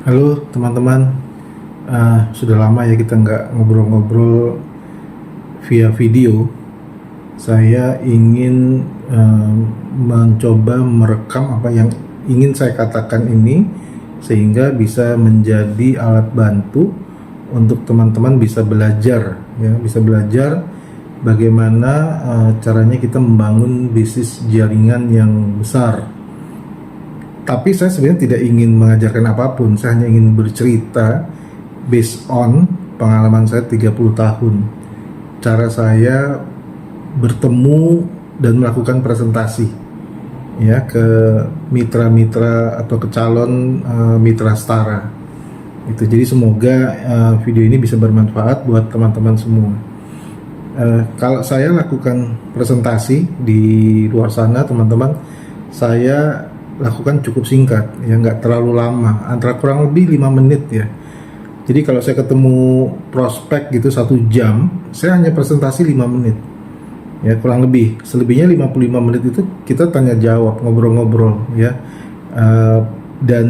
Halo teman-teman. Sudah lama ya kita nggak ngobrol-ngobrol via video. Saya ingin mencoba merekam apa yang ingin saya katakan ini sehingga bisa menjadi alat bantu untuk teman-teman bisa belajar, ya, bisa belajar bagaimana caranya kita membangun bisnis jaringan yang besar. Tapi saya sebenarnya tidak ingin mengajarkan apapun, saya hanya ingin bercerita based on pengalaman saya 30 tahun. Cara saya bertemu dan melakukan presentasi ya ke mitra-mitra atau ke calon mitra setara. Itu jadi semoga video ini bisa bermanfaat buat teman-teman semua. Kalau saya lakukan presentasi di luar sana, teman-teman, saya lakukan cukup singkat, ya, nggak terlalu lama, antara kurang lebih 5 menit ya. Jadi kalau saya ketemu prospek gitu 1 jam, saya hanya presentasi 5 menit, ya, kurang lebih. Selebihnya 55 menit itu kita tanya jawab, ngobrol-ngobrol, ya, dan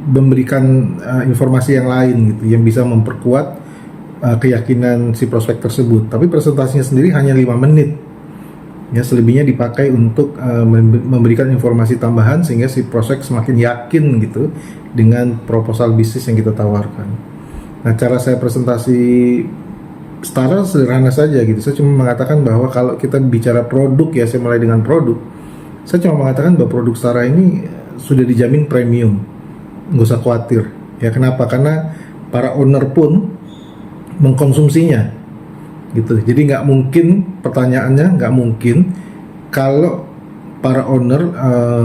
memberikan informasi yang lain gitu, yang bisa memperkuat keyakinan si prospek tersebut. Tapi presentasinya sendiri hanya 5 menit. Ya, selebihnya dipakai untuk memberikan informasi tambahan sehingga si prospek semakin yakin gitu dengan proposal bisnis yang kita tawarkan. Nah, cara saya presentasi setara sederhana saja gitu. Saya cuma mengatakan bahwa kalau kita bicara produk, ya, saya mulai dengan produk. Saya cuma mengatakan bahwa produk setara ini sudah dijamin premium, nggak usah khawatir. Ya, kenapa? Karena para owner pun mengkonsumsinya gitu. Jadi nggak mungkin, pertanyaannya nggak mungkin kalau para owner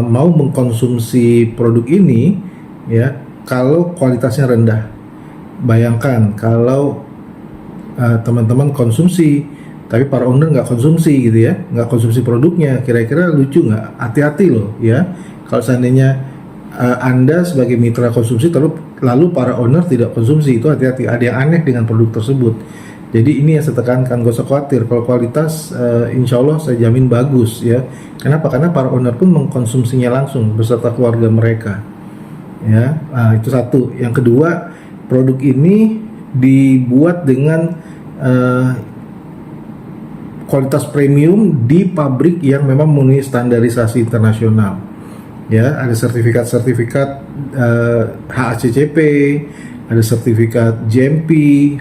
mau mengkonsumsi produk ini, ya, kalau kualitasnya rendah. Bayangkan kalau teman-teman konsumsi tapi para owner nggak konsumsi gitu, ya, nggak konsumsi produknya, kira-kira lucu nggak? Hati-hati loh, ya, kalau seandainya Anda sebagai mitra konsumsi lalu para owner tidak konsumsi, itu hati-hati, ada yang aneh dengan produk tersebut. Jadi ini yang saya tekankan, gak usah khawatir. Kalau kualitas, insya Allah saya jamin bagus, ya. Kenapa? Karena para owner pun mengkonsumsinya langsung beserta keluarga mereka. Ya, itu satu. Yang kedua, produk ini dibuat dengan kualitas premium di pabrik yang memang memenuhi standarisasi internasional. Ya, ada sertifikat-sertifikat HACCP, ada sertifikat GMP,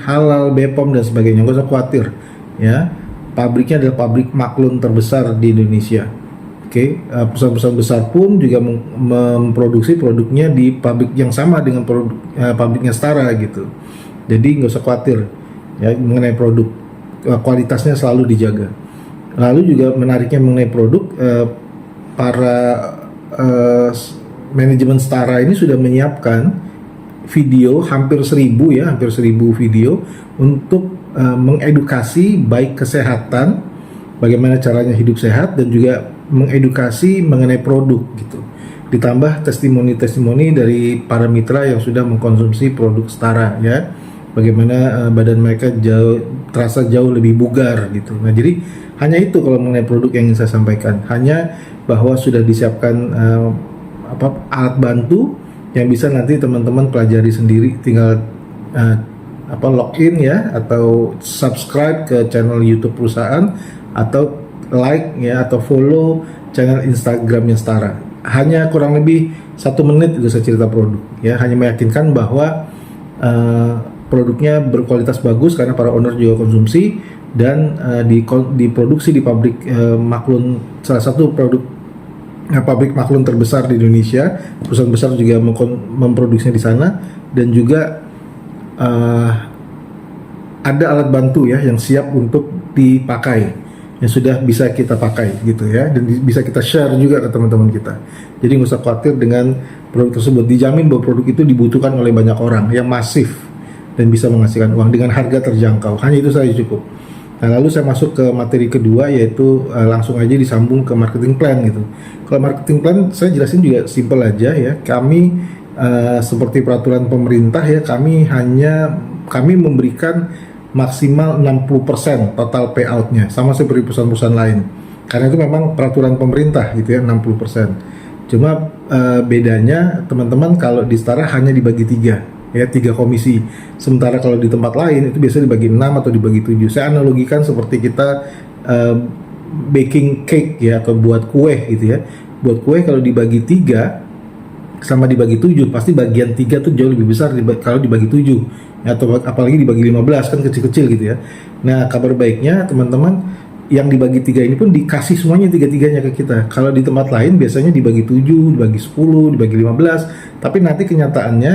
halal, BPOM dan sebagainya. Nggak usah khawatir, ya. Pabriknya adalah pabrik maklun terbesar di Indonesia. Oke, perusahaan-perusahaan besar pun juga memproduksi produknya di pabrik yang sama dengan pabriknya setara gitu. Jadi nggak usah khawatir, ya, mengenai produk. Kualitasnya selalu dijaga. Lalu juga menariknya mengenai produk, para manajemen setara ini sudah menyiapkan video hampir 1000 video untuk mengedukasi baik kesehatan, bagaimana caranya hidup sehat, dan juga mengedukasi mengenai produk gitu. Ditambah testimoni-testimoni dari para mitra yang sudah mengkonsumsi produk setara, ya, bagaimana badan mereka terasa jauh lebih bugar gitu. Nah, jadi hanya itu kalau mengenai produk yang ingin saya sampaikan, hanya bahwa sudah disiapkan alat bantu yang bisa nanti teman-teman pelajari sendiri, tinggal login, ya, atau subscribe ke channel YouTube perusahaan, atau like, ya, atau follow channel Instagramnya setara. Hanya kurang lebih 1 menit itu saya cerita produk, ya, hanya meyakinkan bahwa produknya berkualitas bagus karena para owner juga konsumsi, dan diproduksi di pabrik maklun, salah satu pabrik maklun terbesar di Indonesia. Perusahaan besar juga memproduksinya di sana, dan juga ada alat bantu, ya, yang siap untuk dipakai, yang sudah bisa kita pakai gitu, ya, dan bisa kita share juga ke teman-teman kita. Jadi nggak usah khawatir dengan produk tersebut, dijamin bahwa produk itu dibutuhkan oleh banyak orang yang masif dan bisa menghasilkan uang dengan harga terjangkau. Hanya itu saja cukup. Nah, lalu saya masuk ke materi kedua, yaitu langsung aja disambung ke marketing plan gitu. Kalau marketing plan saya jelasin juga simple aja, ya. Kami seperti peraturan pemerintah, ya, kami memberikan maksimal 60% total payout-nya, sama seperti perusahaan-perusahaan lain. Karena itu memang peraturan pemerintah gitu, ya, 60%. Cuma bedanya teman-teman kalau di Setara hanya dibagi 3, ya 3 komisi. Sementara kalau di tempat lain itu biasanya dibagi 6 atau dibagi 7. Saya analogikan seperti kita uh, baking cake ya, atau buat kue gitu ya. Buat kue kalau dibagi 3 sama dibagi 7, pasti bagian 3 tuh jauh lebih besar kalau dibagi 7 ya, atau apalagi dibagi 15 kan kecil-kecil gitu ya. Nah, kabar baiknya teman-teman, yang dibagi 3 ini pun dikasih semuanya tiga-tiganya ke kita. Kalau di tempat lain biasanya dibagi 7, dibagi 10, dibagi 15, tapi nanti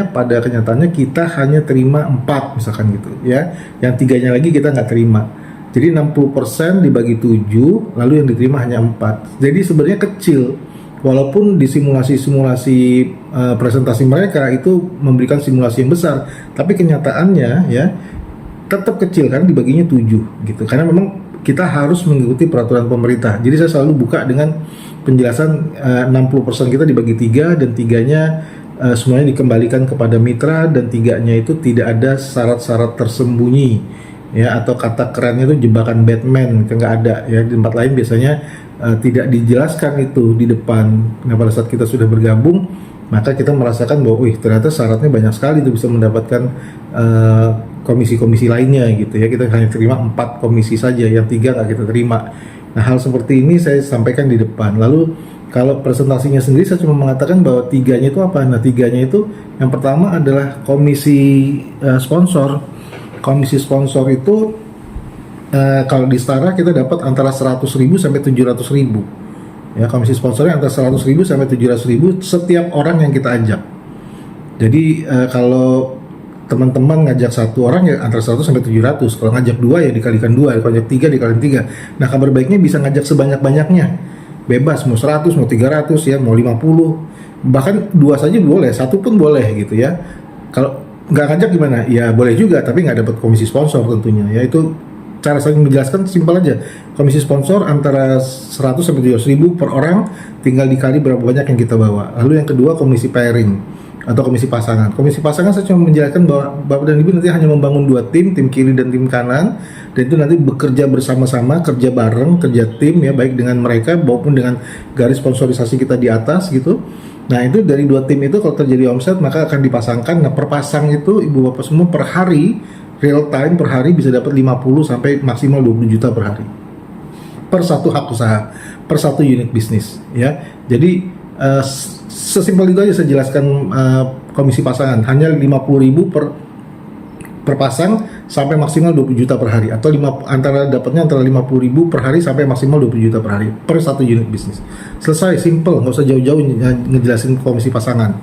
pada kenyataannya kita hanya terima 4 misalkan gitu ya. Yang tiganya lagi kita nggak terima. Jadi 60% dibagi 7, lalu yang diterima hanya 4. Jadi sebenarnya kecil. Walaupun di simulasi-simulasi presentasi mereka itu memberikan simulasi yang besar, tapi kenyataannya ya tetap kecil kan, dibaginya 7 gitu. Karena memang kita harus mengikuti peraturan pemerintah. Jadi saya selalu buka dengan penjelasan 60% kita dibagi 3, dan 3-nya semuanya dikembalikan kepada mitra, dan 3-nya itu tidak ada syarat-syarat tersembunyi ya, atau kata kerennya itu jebakan Batman, itu nggak ada ya. Di tempat lain biasanya tidak dijelaskan itu di depan. Nah, pada saat kita sudah bergabung, maka kita merasakan bahwa ternyata syaratnya banyak sekali itu bisa mendapatkan komisi-komisi lainnya gitu ya. Kita hanya terima 4 komisi saja, yang 3 nggak kita terima. Nah, hal seperti ini saya sampaikan di depan. Lalu kalau presentasinya sendiri saya cuma mengatakan bahwa 3-nya itu apa. Nah, 3-nya itu yang pertama adalah komisi sponsor. Komisi sponsor itu kalau di Setara kita dapat antara 100.000 sampai 700.000 ya. Komisi sponsornya antara 100.000 sampai 700.000 setiap orang yang kita ajak. Jadi kalau teman-teman ngajak satu orang ya antara 100 sampai 700. Kalau ngajak 2 ya dikalikan 2, kalau ngajak 3 dikalikan 3. Nah, kabar baiknya bisa ngajak sebanyak-banyaknya. Bebas, mau 100, mau 300 ya, mau 50. Bahkan 2 saja boleh, 1 pun boleh gitu ya. Kalau nggak ngajak gimana? Ya boleh juga, tapi nggak dapat komisi sponsor tentunya ya. Itu cara saya menjelaskan simpel aja. Komisi sponsor antara 100 sampai 700.000 per orang, tinggal dikali berapa banyak yang kita bawa. Lalu yang kedua komisi pairing atau komisi pasangan. Komisi pasangan saya cuma menjelaskan bahwa Bapak dan Ibu nanti hanya membangun 2 tim kiri dan tim kanan, dan itu nanti bekerja bersama-sama, kerja bareng, kerja tim ya, baik dengan mereka maupun dengan garis sponsorisasi kita di atas gitu. Nah, itu dari 2 tim itu kalau terjadi omset maka akan dipasangkan. Nah, per pasang itu Ibu Bapak semua per hari, real time per hari bisa dapat 50 sampai maksimal 20 juta per hari. Per satu hak usaha, per satu unit bisnis ya. Jadi sesimpel itu aja saya jelaskan. Komisi pasangan hanya 50.000 per pasang sampai maksimal 20 juta per hari, atau dapatnya antara 50.000 per hari sampai maksimal 20 juta per hari per satu unit bisnis. Selesai, simple, nggak usah jauh-jauh ngejelasin komisi pasangan.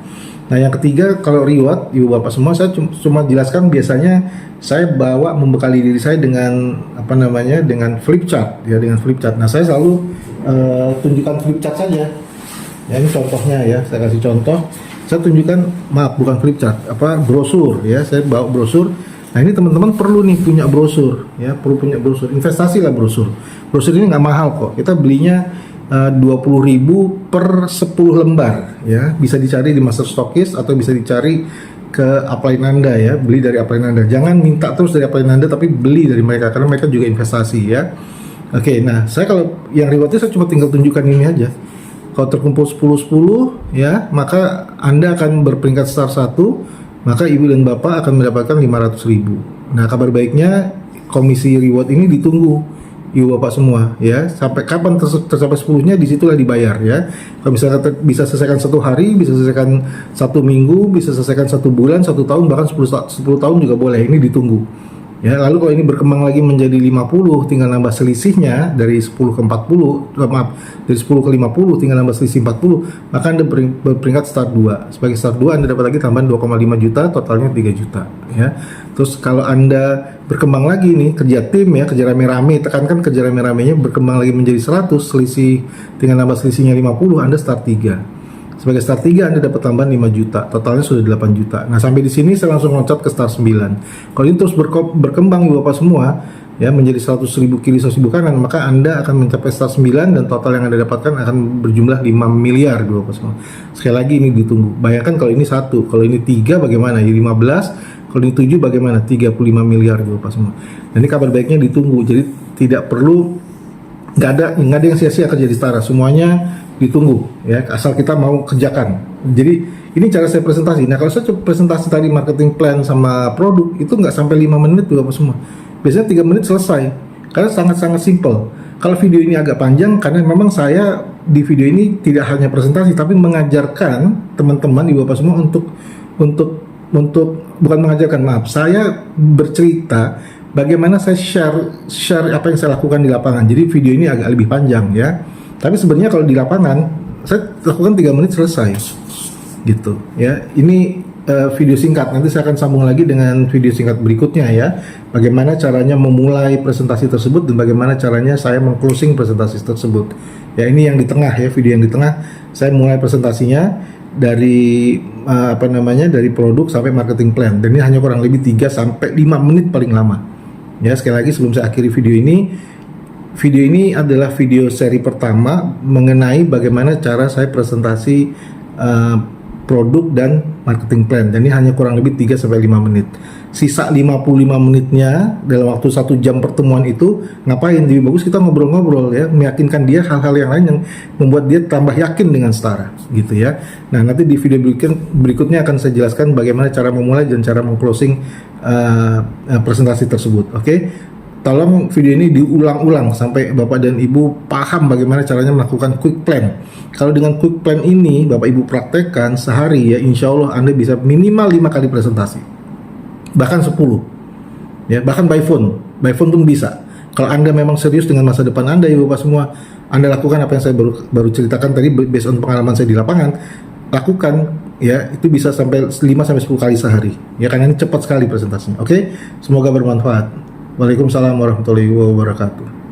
Nah, yang ketiga kalau reward, Ibu Bapak semua, saya cuma jelaskan biasanya saya membekali diri saya dengan dengan flip chart ya, dengan flip chart. Nah, saya selalu tunjukkan flip chart saja. Ya, ini contohnya ya, saya kasih contoh. Saya tunjukkan, bukan flip chart, brosur ya. Saya bawa brosur. Nah, ini teman-teman perlu nih punya brosur ya, perlu punya brosur. Investasi lah brosur. Brosur ini nggak mahal kok. Kita belinya 20.000 per 10 lembar ya. Bisa dicari di Master Stockist atau bisa dicari ke Upline Nanda ya, beli dari Upline Nanda. Jangan minta terus dari Upline Nanda, tapi beli dari mereka karena mereka juga investasi ya. Oke, nah saya kalau yang rewardnya saya cuma tinggal tunjukkan ini aja. Kalau terkumpul 10-10 ya, maka Anda akan berperingkat star 1, maka Ibu dan Bapak akan mendapatkan 500.000. Nah, kabar baiknya komisi reward ini ditunggu Ibu Bapak semua ya. Sampai kapan tercapai 10-nya, disitulah dibayar ya. Kalau misalnya bisa selesaikan 1 hari, bisa selesaikan 1 minggu, bisa selesaikan 1 bulan, 1 tahun, bahkan 10 tahun juga boleh. Ini ditunggu. Ya, lalu kalau ini berkembang lagi menjadi 50, tinggal nambah selisihnya dari 10 ke 40, dari 10 ke 50 tinggal nambah selisih 40, maka Anda berperingkat start 2. Sebagai start 2 Anda dapat lagi tambahan 2,5 juta, totalnya 3 juta ya. Terus kalau Anda berkembang lagi nih, kerja tim ya, kerja rame-rame, tekankan kerja rame-ramenya, berkembang lagi menjadi 100, selisih tinggal nambah selisihnya 50, Anda start 3. Sebagai start 3 Anda dapat tambahan 5 juta, totalnya sudah 8 juta. Nah, sampai di sini saya langsung loncat ke start 9. Kalau ini terus berkembang Ibu Bapak semua ya menjadi 100.000 kiri 100.000 kanan, maka Anda akan mencapai start 9 dan total yang Anda dapatkan akan berjumlah 5 miliar Ibu Bapak semua. Sekali lagi ini ditunggu. Bayangkan kalau ini 1, kalau ini 3 bagaimana? Ya 15, kalau ini 7 bagaimana? 35 miliar Ibu Bapak semua. Nah, ini kabar baiknya ditunggu. Jadi tidak perlu, nggak ada yang sia-sia kerja di Setara. Semuanya ditunggu ya, asal kita mau kerjakan. Jadi ini cara saya presentasi. Nah kalau saya presentasi tadi marketing plan sama produk itu nggak sampai 5 menit tuh apa semua. Biasanya 3 menit selesai karena sangat-sangat simple. Kalau video ini agak panjang karena memang saya di video ini tidak hanya presentasi tapi mengajarkan teman-teman ibu bapak semua untuk bukan mengajarkan, maaf, saya bercerita bagaimana saya share apa yang saya lakukan di lapangan. Jadi video ini agak lebih panjang ya. Tapi sebenarnya kalau di lapangan saya lakukan 3 menit selesai. Gitu ya. Ini video singkat. Nanti saya akan sambung lagi dengan video singkat berikutnya ya. Bagaimana caranya memulai presentasi tersebut dan bagaimana caranya saya meng-closing presentasi tersebut. Ya, ini yang di tengah ya, video yang di tengah. Saya mulai presentasinya dari dari produk sampai marketing plan. Dan ini hanya kurang lebih 3 sampai 5 menit paling lama. Ya, sekali lagi sebelum saya akhiri video ini adalah video seri pertama mengenai bagaimana cara saya presentasi produk dan marketing plan. Dan ini hanya kurang lebih 3 sampai 5 menit. Sisa 55 menitnya dalam waktu 1 jam pertemuan itu ngapain? Lebih bagus kita ngobrol-ngobrol ya, meyakinkan dia hal-hal yang lain yang membuat dia tambah yakin dengan Setara gitu ya. Nah, nanti di video berikutnya akan saya jelaskan bagaimana cara memulai dan cara meng-closing presentasi tersebut. Oke? Tolong video ini diulang-ulang sampai Bapak dan Ibu paham bagaimana caranya melakukan quick plan. Kalau dengan quick plan ini Bapak Ibu praktekkan sehari ya, insya Allah Anda bisa minimal 5 kali presentasi, bahkan 10 ya, bahkan by phone pun bisa. Kalau Anda memang serius dengan masa depan Anda Ibu Bapak semua, Anda lakukan apa yang saya baru ceritakan tadi based on pengalaman saya di lapangan, lakukan ya, itu bisa sampai 5 sampai 10 kali sehari ya, karena ini cepat sekali presentasinya. Oke? Semoga bermanfaat. Waalaikumsalam warahmatullahi wabarakatuh.